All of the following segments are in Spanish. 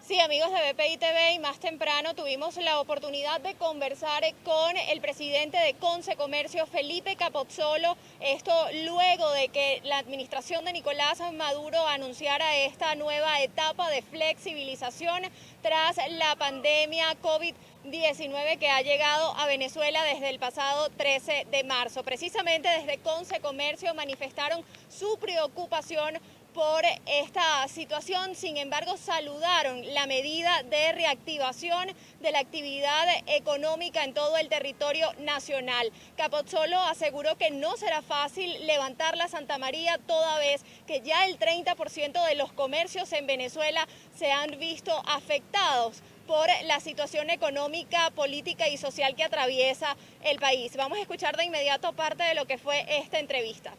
Sí, amigos de BPI TV, y más temprano tuvimos la oportunidad de conversar con el presidente de Conce Comercio, Felipe Capozzolo, esto luego de que la administración de Nicolás Maduro anunciara esta nueva etapa de flexibilización tras la pandemia COVID-19 que ha llegado a Venezuela desde el pasado 13 de marzo. Precisamente desde Conce Comercio manifestaron su preocupación por esta situación. Sin embargo, saludaron la medida de reactivación de la actividad económica en todo el territorio nacional. Capozzolo aseguró que no será fácil levantar la Santa María, toda vez que ya el 30% de los comercios en Venezuela se han visto afectados por la situación económica, política y social que atraviesa el país. Vamos a escuchar de inmediato parte de lo que fue esta entrevista.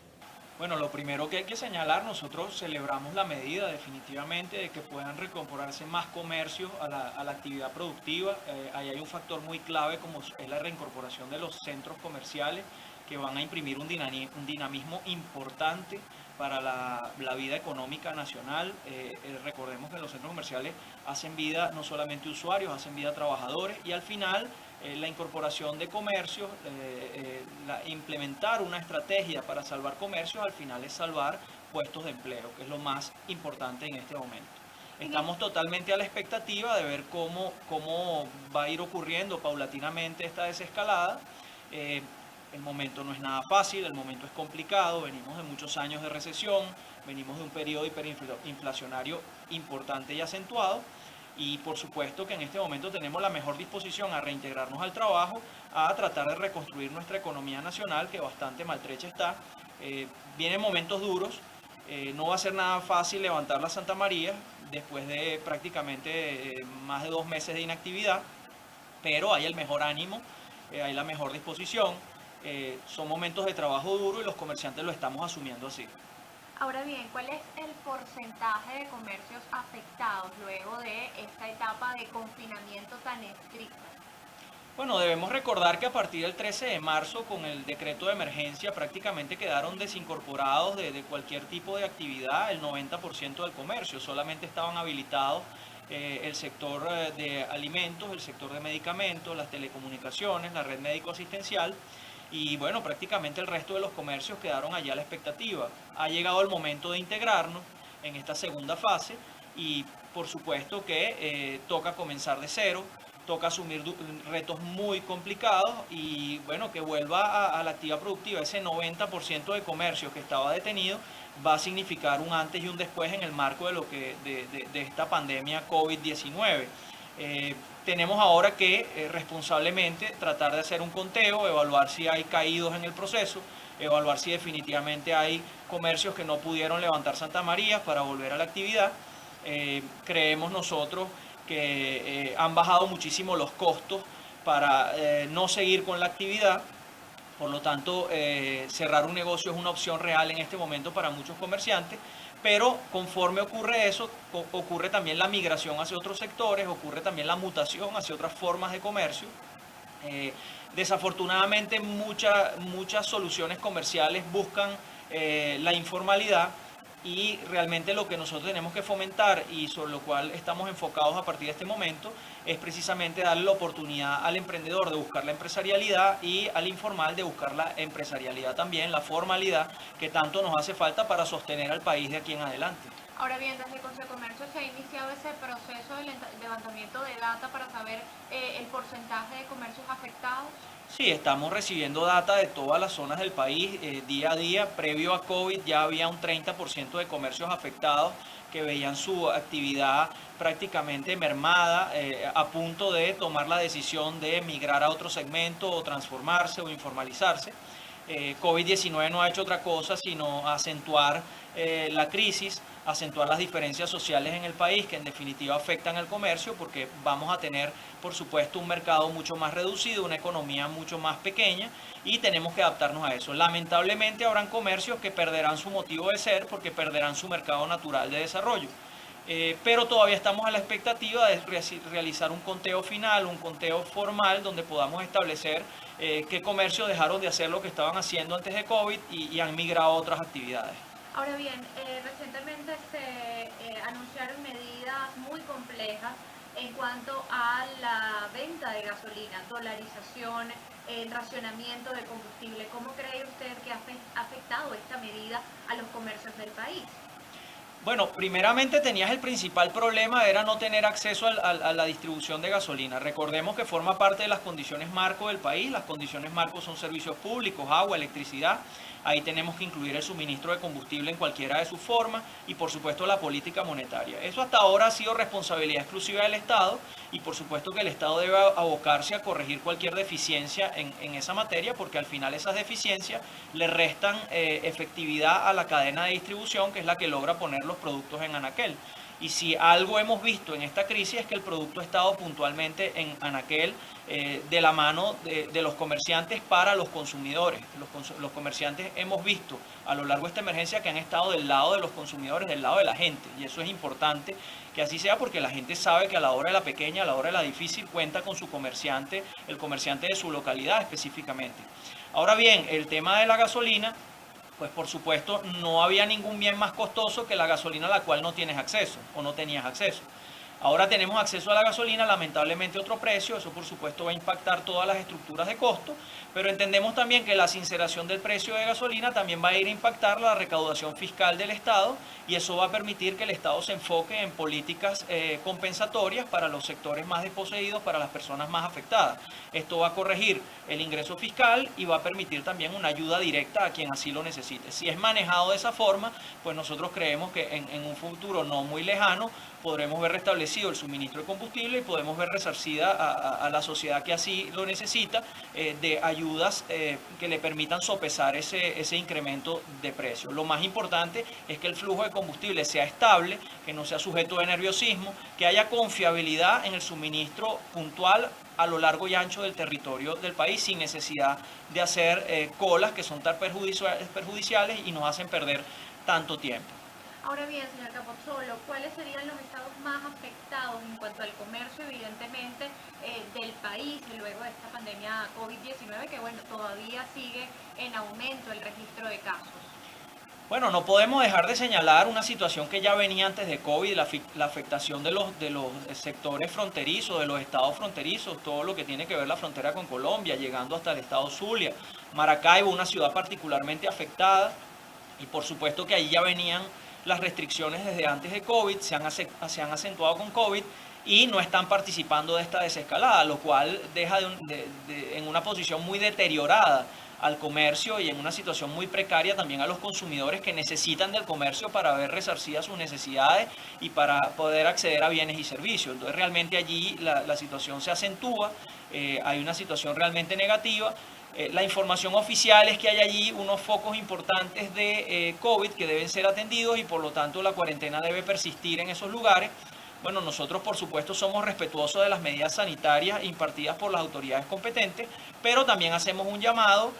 Bueno, lo primero que hay que señalar, nosotros celebramos la medida definitivamente de que puedan reincorporarse más comercios a la actividad productiva. Ahí hay un factor muy clave como es la reincorporación de los centros comerciales que van a imprimir un dinamismo importante para la vida económica nacional. Recordemos que los centros comerciales hacen vida no solamente usuarios, hacen vida trabajadores y al final la incorporación de comercios, implementar una estrategia para salvar comercios, al final es salvar puestos de empleo, que es lo más importante en este momento. Estamos totalmente a la expectativa de ver cómo va a ir ocurriendo paulatinamente esta desescalada. El momento no es nada fácil, el momento es complicado, venimos de muchos años de recesión, venimos de un periodo hiperinflacionario importante y acentuado. Y por supuesto que en este momento tenemos la mejor disposición a reintegrarnos al trabajo, a tratar de reconstruir nuestra economía nacional, que bastante maltrecha está. Vienen momentos duros, no va a ser nada fácil levantar la Santa María después de prácticamente más de 2 meses de inactividad, pero hay el mejor ánimo, hay la mejor disposición. Son momentos de trabajo duro y los comerciantes lo estamos asumiendo así. Ahora bien, ¿cuál es el porcentaje de comercios afectados luego de esta etapa de confinamiento tan estricta? Bueno, debemos recordar que a partir del 13 de marzo, con el decreto de emergencia, prácticamente quedaron desincorporados de cualquier tipo de actividad el 90% del comercio. Solamente estaban habilitados el sector de alimentos, el sector de medicamentos, las telecomunicaciones, la red médico-asistencial. Y bueno, prácticamente el resto de los comercios quedaron allá a la expectativa. Ha llegado el momento de integrarnos en esta segunda fase y por supuesto que toca comenzar de cero, toca asumir retos muy complicados y bueno, que vuelva a la actividad productiva. Ese 90% de comercio que estaba detenido va a significar un antes y un después en el marco de esta pandemia COVID-19. Tenemos ahora que responsablemente tratar de hacer un conteo, evaluar si hay caídos en el proceso, evaluar si definitivamente hay comercios que no pudieron levantar Santa María para volver a la actividad. Creemos nosotros que han bajado muchísimo los costos para no seguir con la actividad. Por lo tanto, cerrar un negocio es una opción real en este momento para muchos comerciantes, pero conforme ocurre eso, ocurre también la migración hacia otros sectores, ocurre también la mutación hacia otras formas de comercio. Desafortunadamente, muchas soluciones comerciales buscan la informalidad y realmente lo que nosotros tenemos que fomentar y sobre lo cual estamos enfocados a partir de este momento es precisamente darle la oportunidad al emprendedor de buscar la empresarialidad y al informal de buscar la empresarialidad también, la formalidad que tanto nos hace falta para sostener al país de aquí en adelante. Ahora bien, desde Concecomercio se ha iniciado ese proceso de levantamiento de data para saber el porcentaje de comercios afectados. Sí, estamos recibiendo data de todas las zonas del país día a día. Previo a COVID ya había un 30% de comercios afectados que veían su actividad prácticamente mermada, a punto de tomar la decisión de migrar a otro segmento o transformarse o informalizarse. COVID-19 no ha hecho otra cosa sino acentuar la crisis, acentuar las diferencias sociales en el país que en definitiva afectan al comercio porque vamos a tener por supuesto un mercado mucho más reducido, una economía mucho más pequeña y tenemos que adaptarnos a eso. Lamentablemente habrán comercios que perderán su motivo de ser porque perderán su mercado natural de desarrollo. Pero todavía estamos a la expectativa de realizar un conteo final, un conteo formal, donde podamos establecer qué comercios dejaron de hacer lo que estaban haciendo antes de COVID y han migrado a otras actividades. Ahora bien, recientemente se anunciaron medidas muy complejas en cuanto a la venta de gasolina, dolarización, racionamiento de combustible. ¿Cómo cree usted que ha afectado esta medida a los comercios del país? Bueno, primeramente tenías el principal problema, era no tener acceso a la distribución de gasolina. Recordemos que forma parte de las condiciones marco del país. Las condiciones marco son servicios públicos, agua, electricidad. Ahí tenemos que incluir el suministro de combustible en cualquiera de sus formas y por supuesto la política monetaria. Eso hasta ahora ha sido responsabilidad exclusiva del Estado y por supuesto que el Estado debe abocarse a corregir cualquier deficiencia en esa materia, porque al final esas deficiencias le restan efectividad a la cadena de distribución, que es la que logra poner los productos en anaquel. Y si algo hemos visto en esta crisis es que el producto ha estado puntualmente en anaquel de la mano de los comerciantes para los consumidores. Los comerciantes hemos visto a lo largo de esta emergencia que han estado del lado de los consumidores, del lado de la gente. Y eso es importante que así sea, porque la gente sabe que a la hora de la pequeña, a la hora de la difícil, cuenta con su comerciante, el comerciante de su localidad específicamente. Ahora bien, el tema de la gasolina, pues por supuesto no había ningún bien más costoso que la gasolina a la cual no tienes acceso o no tenías acceso. Ahora tenemos acceso a la gasolina, lamentablemente otro precio, eso por supuesto va a impactar todas las estructuras de costo, pero entendemos también que la sinceración del precio de gasolina también va a ir a impactar la recaudación fiscal del Estado y eso va a permitir que el Estado se enfoque en políticas compensatorias para los sectores más desposeídos, para las personas más afectadas. Esto va a corregir el ingreso fiscal y va a permitir también una ayuda directa a quien así lo necesite. Si es manejado de esa forma, pues nosotros creemos que en un futuro no muy lejano podremos ver restablecido el suministro de combustible y podemos ver resarcida a la sociedad que así lo necesita de ayudas que le permitan sopesar ese incremento de precio. Lo más importante es que el flujo de combustible sea estable, que no sea sujeto de nerviosismo, que haya confiabilidad en el suministro puntual a lo largo y ancho del territorio del país sin necesidad de hacer colas que son tan perjudiciales y nos hacen perder tanto tiempo. Ahora bien, señor Capozzolo, ¿cuáles serían los estados más afectados en cuanto al comercio, evidentemente, del país luego de esta pandemia COVID-19, que bueno, todavía sigue en aumento el registro de casos? Bueno, no podemos dejar de señalar una situación que ya venía antes de COVID, la afectación de los sectores fronterizos, de los estados fronterizos, todo lo que tiene que ver la frontera con Colombia, llegando hasta el estado Zulia, Maracaibo, una ciudad particularmente afectada, y por supuesto que ahí ya venían las restricciones desde antes de COVID, se han acentuado con COVID y no están participando de esta desescalada, lo cual deja en una posición muy deteriorada al comercio y en una situación muy precaria también a los consumidores que necesitan del comercio para ver resarcidas sus necesidades y para poder acceder a bienes y servicios. Entonces realmente allí la situación se acentúa, hay una situación realmente negativa. La información oficial es que hay allí unos focos importantes de COVID que deben ser atendidos y por lo tanto la cuarentena debe persistir en esos lugares. Bueno, nosotros por supuesto somos respetuosos de las medidas sanitarias impartidas por las autoridades competentes, pero también hacemos un llamado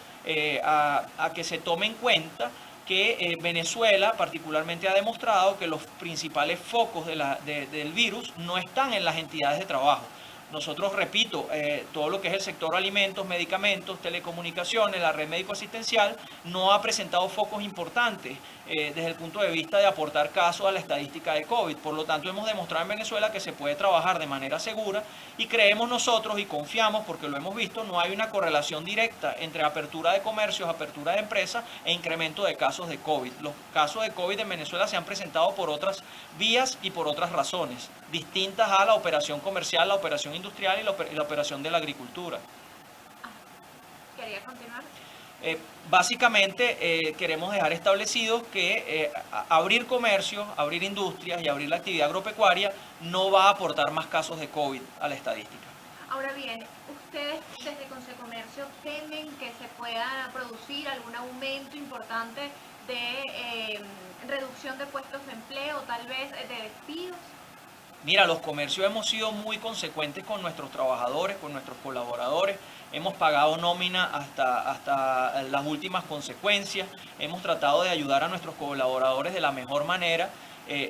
a que se tome en cuenta que Venezuela particularmente ha demostrado que los principales focos del virus no están en las entidades de trabajo. Nosotros, repito, todo lo que es el sector alimentos, medicamentos, telecomunicaciones, la red médico-asistencial, no ha presentado focos importantes desde el punto de vista de aportar casos a la estadística de COVID. Por lo tanto, hemos demostrado en Venezuela que se puede trabajar de manera segura y creemos nosotros y confiamos, porque lo hemos visto, no hay una correlación directa entre apertura de comercios, apertura de empresas e incremento de casos de COVID. Los casos de COVID en Venezuela se han presentado por otras vías y por otras razones, distintas a la operación comercial, la operación industrial y la operación de la agricultura. ¿Quería continuar? Básicamente queremos dejar establecidos que abrir comercio, abrir industrias y abrir la actividad agropecuaria no va a aportar más casos de COVID a la estadística. Ahora bien, ustedes desde Consecomercio temen que se pueda producir algún aumento importante de reducción de puestos de empleo, tal vez de despidos. Mira, los comercios hemos sido muy consecuentes con nuestros trabajadores, con nuestros colaboradores. Hemos pagado nómina hasta las últimas consecuencias. Hemos tratado de ayudar a nuestros colaboradores de la mejor manera.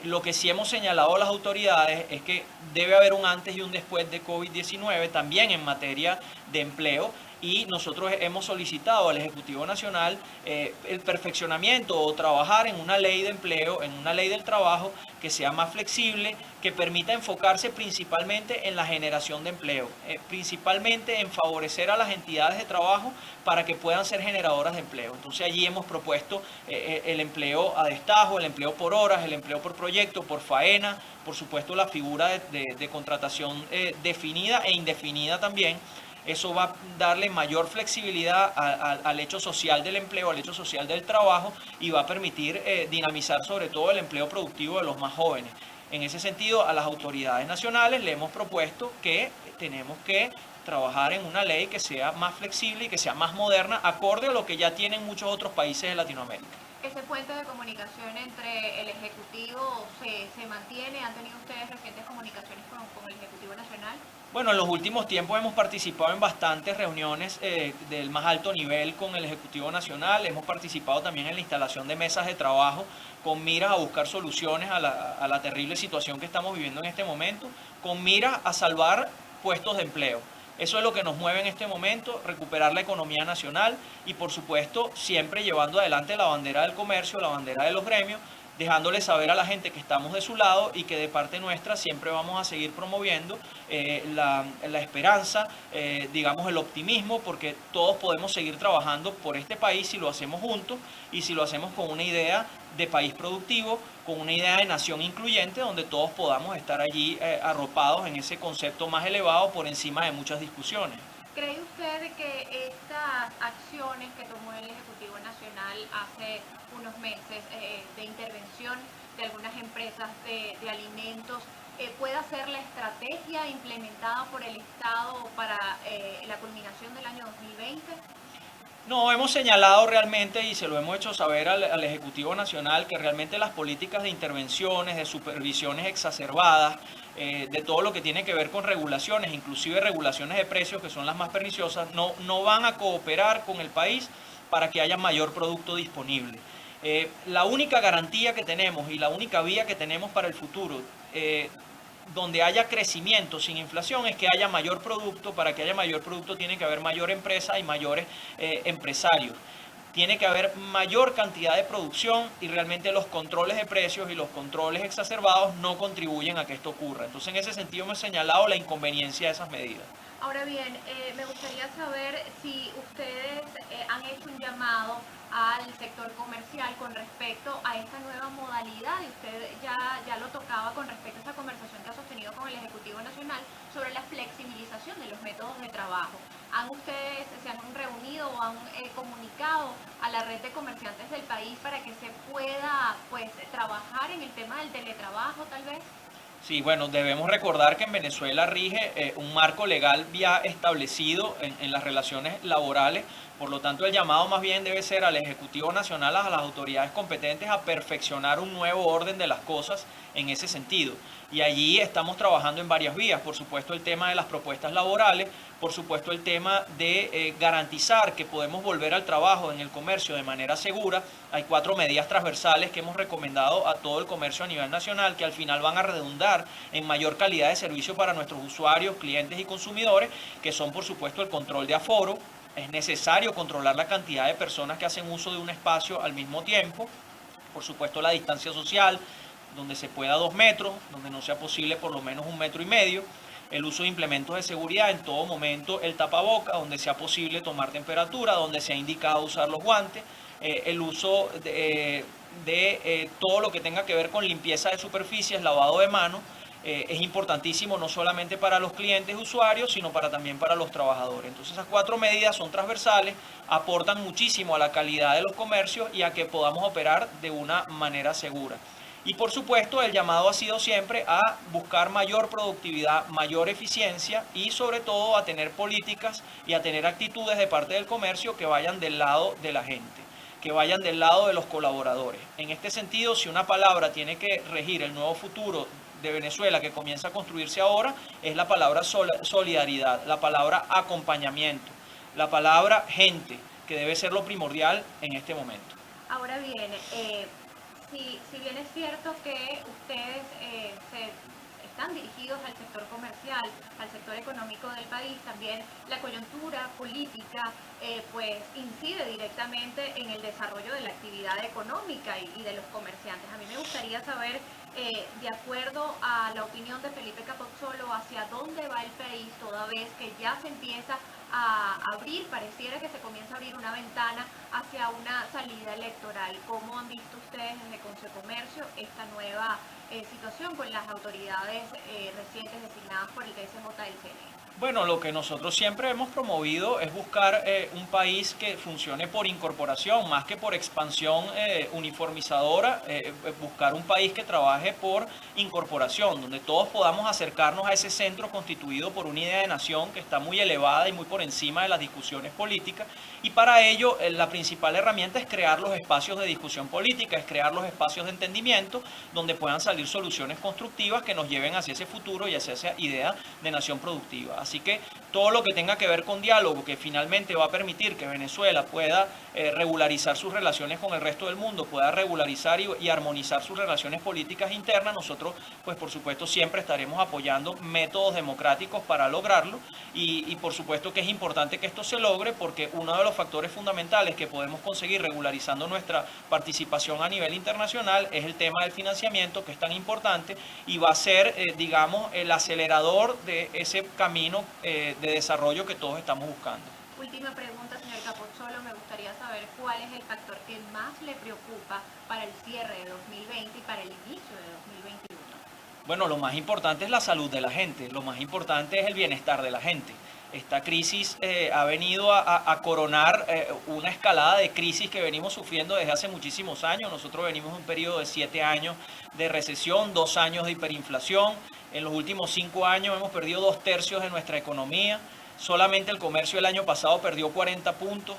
Lo que sí hemos señalado a las autoridades es que debe haber un antes y un después de COVID-19 también en materia de empleo y nosotros hemos solicitado al Ejecutivo Nacional el perfeccionamiento o trabajar en una ley de empleo, en una ley del trabajo que sea más flexible, que permita enfocarse principalmente en la generación de empleo, principalmente en favorecer a las entidades de trabajo para que puedan ser generadoras de empleo. Entonces allí hemos propuesto el empleo a destajo, el empleo por horas, el empleo por proyecto, por faena, por supuesto la figura de contratación definida e indefinida también. Eso va a darle mayor flexibilidad al hecho social del empleo, al hecho social del trabajo, y va a permitir dinamizar sobre todo el empleo productivo de los más jóvenes. En ese sentido, a las autoridades nacionales le hemos propuesto que tenemos que trabajar en una ley que sea más flexible y que sea más moderna, acorde a lo que ya tienen muchos otros países de Latinoamérica. ¿Ese puente de comunicación entre el Ejecutivo se mantiene? ¿Han tenido ustedes recientes comunicaciones con el Ejecutivo Nacional? Bueno, en los últimos tiempos hemos participado en bastantes reuniones del más alto nivel con el Ejecutivo Nacional. Hemos participado también en la instalación de mesas de trabajo con miras a buscar soluciones a la terrible situación que estamos viviendo en este momento, con miras a salvar puestos de empleo. Eso es lo que nos mueve en este momento, recuperar la economía nacional y, por supuesto, siempre llevando adelante la bandera del comercio, la bandera de los gremios, dejándole saber a la gente que estamos de su lado y que de parte nuestra siempre vamos a seguir promoviendo la esperanza, digamos el optimismo, porque todos podemos seguir trabajando por este país si lo hacemos juntos y si lo hacemos con una idea de país productivo, con una idea de nación incluyente, donde todos podamos estar allí arropados en ese concepto más elevado por encima de muchas discusiones. ¿Cree usted que estas acciones que tomó el Ejecutivo Nacional hace unos meses de intervención de algunas empresas de alimentos pueda ser la estrategia implementada por el Estado para la culminación del año 2020? No, hemos señalado realmente y se lo hemos hecho saber al Ejecutivo Nacional que realmente las políticas de intervenciones, de supervisiones exacerbadas, de todo lo que tiene que ver con regulaciones, inclusive regulaciones de precios que son las más perniciosas, no van a cooperar con el país para que haya mayor producto disponible. La única garantía que tenemos y la única vía que tenemos para el futuro, donde haya crecimiento sin inflación, es que haya mayor producto. Para que haya mayor producto tiene que haber mayor empresa y mayores empresarios. Tiene que haber mayor cantidad de producción y realmente los controles de precios y los controles exacerbados no contribuyen a que esto ocurra. Entonces, en ese sentido hemos señalado la inconveniencia de esas medidas. Ahora bien, me gustaría saber si ustedes han hecho un llamado al sector comercial con respecto a esta nueva modalidad, y usted ya lo tocaba con respecto a esa conversación que ha sostenido con el Ejecutivo Nacional sobre la flexibilización de los métodos de trabajo. ¿Se han reunido o han comunicado a la red de comerciantes del país para que se pueda trabajar en el tema del teletrabajo tal vez? Sí, bueno, debemos recordar que en Venezuela rige un marco legal ya establecido en las relaciones laborales. Por lo tanto, el llamado más bien debe ser al Ejecutivo Nacional, a las autoridades competentes, a perfeccionar un nuevo orden de las cosas en ese sentido. Y allí estamos trabajando en varias vías. Por supuesto, el tema de las propuestas laborales, por supuesto, el tema de garantizar que podemos volver al trabajo en el comercio de manera segura. Hay 4 medidas transversales que hemos recomendado a todo el comercio a nivel nacional, que al final van a redundar en mayor calidad de servicio para nuestros usuarios, clientes y consumidores, que son, por supuesto, el control de aforo. Es necesario controlar la cantidad de personas que hacen uso de un espacio al mismo tiempo. Por supuesto, la distancia social, donde se pueda 2 metros, donde no sea posible por lo menos 1,5 metros. El uso de implementos de seguridad en todo momento, el tapaboca, donde sea posible tomar temperatura, donde sea indicado usar los guantes. El uso de todo lo que tenga que ver con limpieza de superficies, lavado de manos. Es importantísimo no solamente para los clientes usuarios, sino también para los trabajadores. Entonces esas 4 medidas son transversales, aportan muchísimo a la calidad de los comercios y a que podamos operar de una manera segura. Y por supuesto el llamado ha sido siempre a buscar mayor productividad, mayor eficiencia y sobre todo a tener políticas y a tener actitudes de parte del comercio que vayan del lado de la gente, que vayan del lado de los colaboradores. En este sentido, si una palabra tiene que regir el nuevo futuro de Venezuela que comienza a construirse ahora, es la palabra solidaridad, la palabra acompañamiento, la palabra gente, que debe ser lo primordial en este momento. Ahora bien, si bien es cierto que ustedes están dirigidos al sector comercial, al sector económico del país. También la coyuntura política pues incide directamente en el desarrollo de la actividad económica y de los comerciantes. A mí me gustaría saber, de acuerdo a la opinión de Felipe Capozzolo, hacia dónde va el país toda vez que ya se empieza a abrir, pareciera que se comienza a abrir una ventana hacia una salida electoral. ¿Cómo han visto ustedes desde Consecomercio esta nueva situación con las autoridades recientes designadas por el TSJ del CNE? Bueno, lo que nosotros siempre hemos promovido es buscar un país que funcione por incorporación, más que por expansión uniformizadora, buscar un país que trabaje por incorporación, donde todos podamos acercarnos a ese centro constituido por una idea de nación que está muy elevada y muy por encima de las discusiones políticas, y para ello la principal herramienta es crear los espacios de discusión política, es crear los espacios de entendimiento donde puedan salir soluciones constructivas que nos lleven hacia ese futuro y hacia esa idea de nación productiva. Así que todo lo que tenga que ver con diálogo, que finalmente va a permitir que Venezuela pueda regularizar sus relaciones con el resto del mundo, pueda regularizar y armonizar sus relaciones políticas internas, nosotros pues por supuesto siempre estaremos apoyando métodos democráticos para lograrlo y por supuesto que es importante que esto se logre porque uno de los factores fundamentales que podemos conseguir regularizando nuestra participación a nivel internacional es el tema del financiamiento, que es tan importante y va a ser digamos el acelerador de ese camino de desarrollo que todos estamos buscando. Última pregunta, señor Capozzolo, me gustaría saber cuál es el factor que más le preocupa para el cierre de 2020 y para el inicio de 2021. Bueno, lo más importante es la salud de la gente, lo más importante es el bienestar de la gente. Esta crisis ha venido a coronar una escalada de crisis que venimos sufriendo desde hace muchísimos años. Nosotros venimos en un periodo de 7 años de recesión, 2 años de hiperinflación. En los últimos 5 años hemos perdido 2/3 de nuestra economía. Solamente el comercio el año pasado perdió 40 puntos.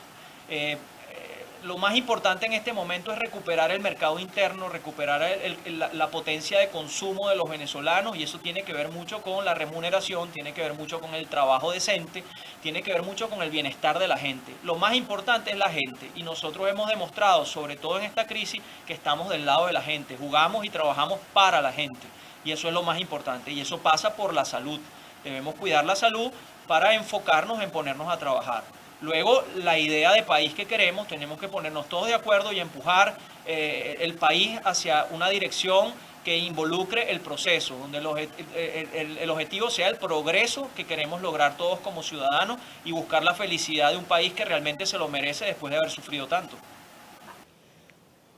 Lo más importante en este momento es recuperar el mercado interno, recuperar la potencia de consumo de los venezolanos y eso tiene que ver mucho con la remuneración, tiene que ver mucho con el trabajo decente, tiene que ver mucho con el bienestar de la gente. Lo más importante es la gente y nosotros hemos demostrado, sobre todo en esta crisis, que estamos del lado de la gente, jugamos y trabajamos para la gente y eso es lo más importante y eso pasa por la salud. Debemos cuidar la salud para enfocarnos en ponernos a trabajar. Luego, la idea de país que queremos, tenemos que ponernos todos de acuerdo y empujar el país hacia una dirección que involucre el proceso, donde el objetivo sea el progreso que queremos lograr todos como ciudadanos y buscar la felicidad de un país que realmente se lo merece después de haber sufrido tanto.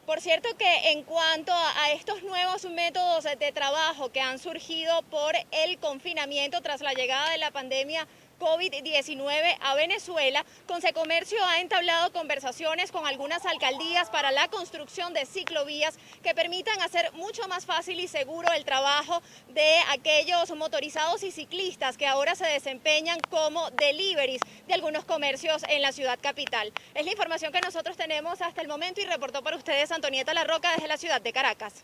Por cierto que en cuanto a estos nuevos métodos de trabajo que han surgido por el confinamiento tras la llegada de la pandemia COVID-19 a Venezuela, Consecomercio ha entablado conversaciones con algunas alcaldías para la construcción de ciclovías que permitan hacer mucho más fácil y seguro el trabajo de aquellos motorizados y ciclistas que ahora se desempeñan como deliveries de algunos comercios en la ciudad capital. Es la información que nosotros tenemos hasta el momento y reportó para ustedes Antonieta Larroca desde la ciudad de Caracas.